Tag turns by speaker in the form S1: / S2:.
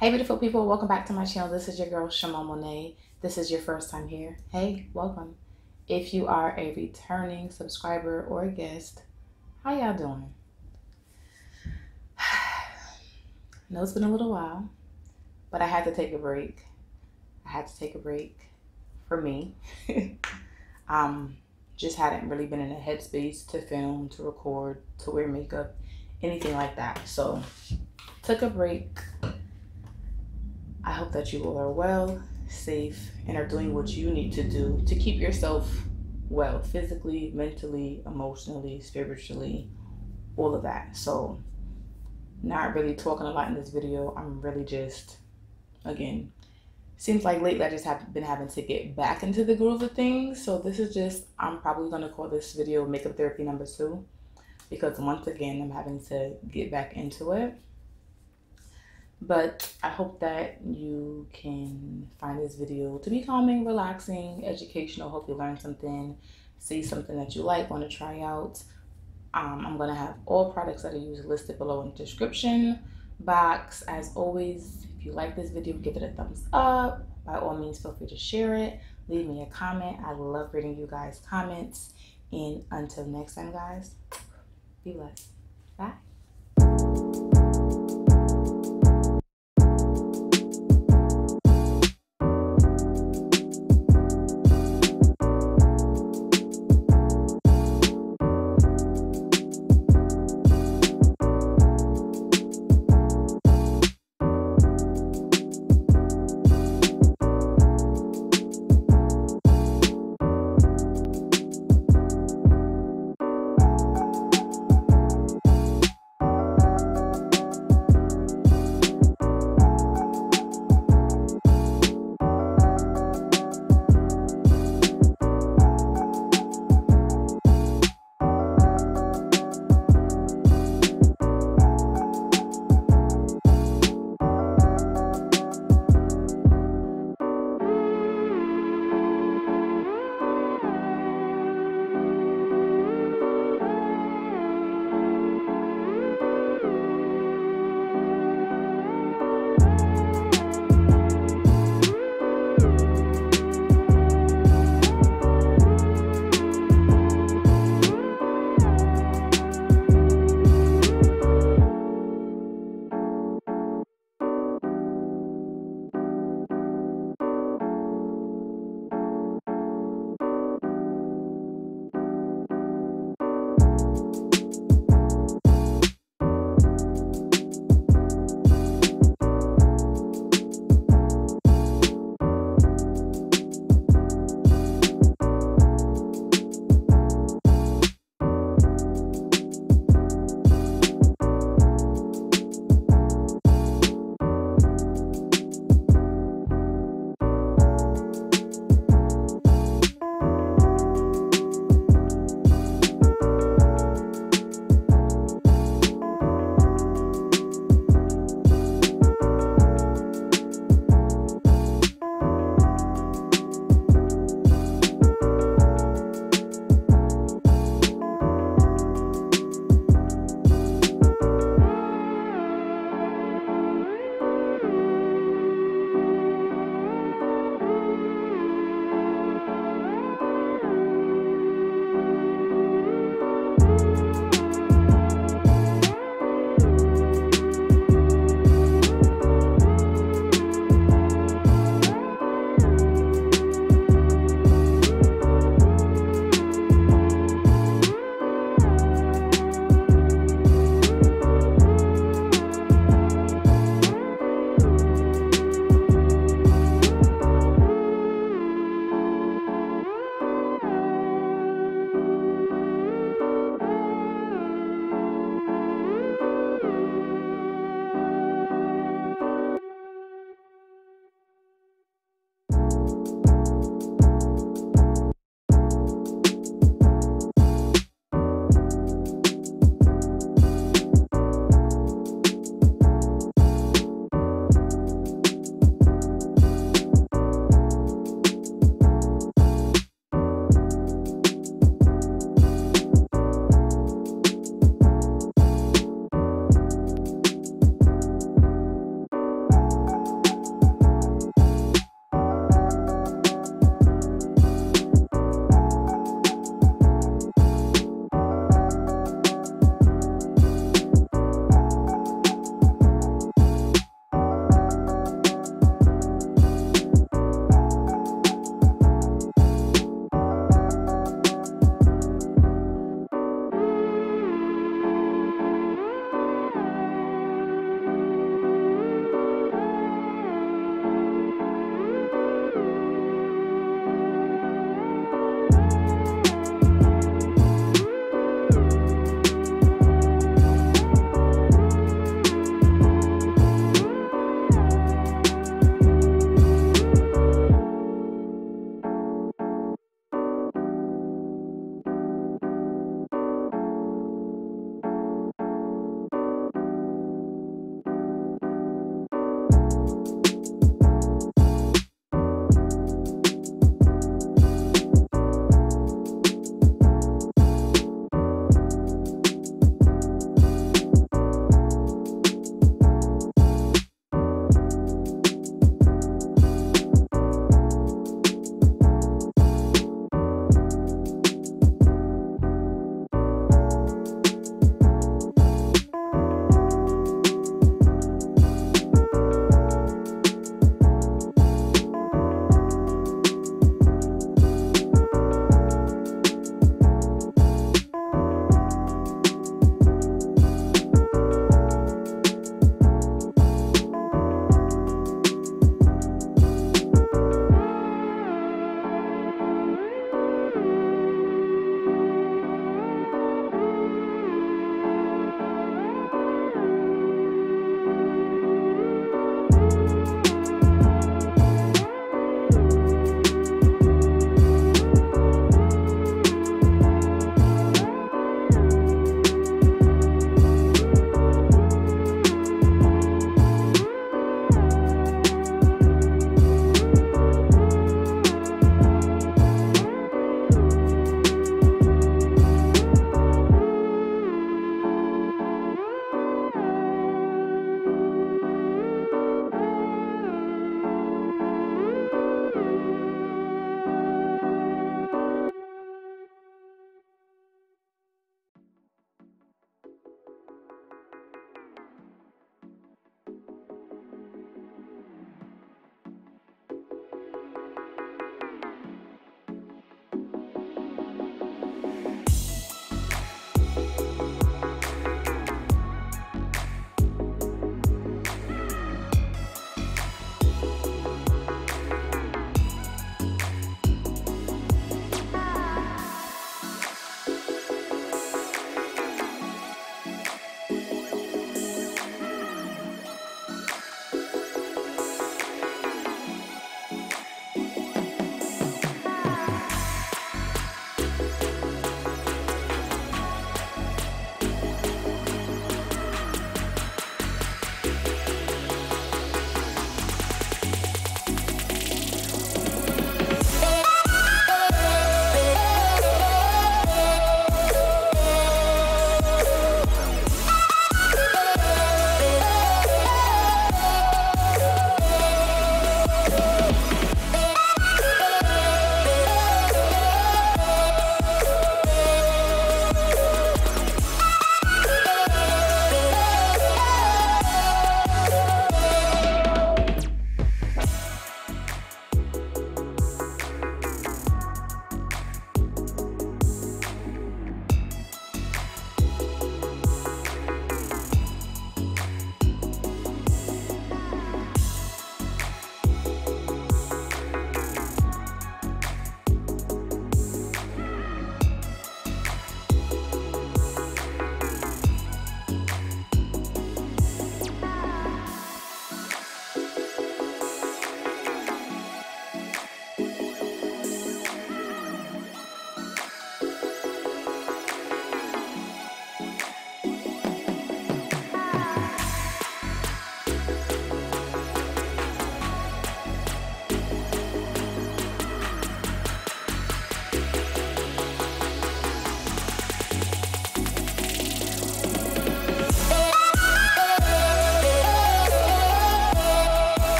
S1: Hey beautiful people, welcome back to my channel. This is your girl CHAMONE. This is your first time here. Hey, welcome. If you are a returning subscriber or a guest, how y'all doing? I know it's been a little while, but I had to take a break. I had to take a break for me. Just hadn't really been in a headspace to film, to record, to wear makeup, anything like that. So took a break. I hope that you all are well, safe, and are doing what you need to do to keep yourself well, physically, mentally, emotionally, spiritually, all of that. So not really talking a lot in this video. I'm really just, again, seems like lately I just have been having to get back into the groove of things. So this is just, I'm probably going to call this video makeup therapy number 2, because once again, I'm having to get back into it. But I hope that you can find this video to be calming, relaxing, educational. Hope you learn something, see something that you like, want to try out. I'm going to have all products that I use listed below in the description box. As always, if you like this video, give it a thumbs up. By all means, feel free to share it. Leave me a comment. I love reading you guys' comments. And until next time, guys, be blessed. Bye.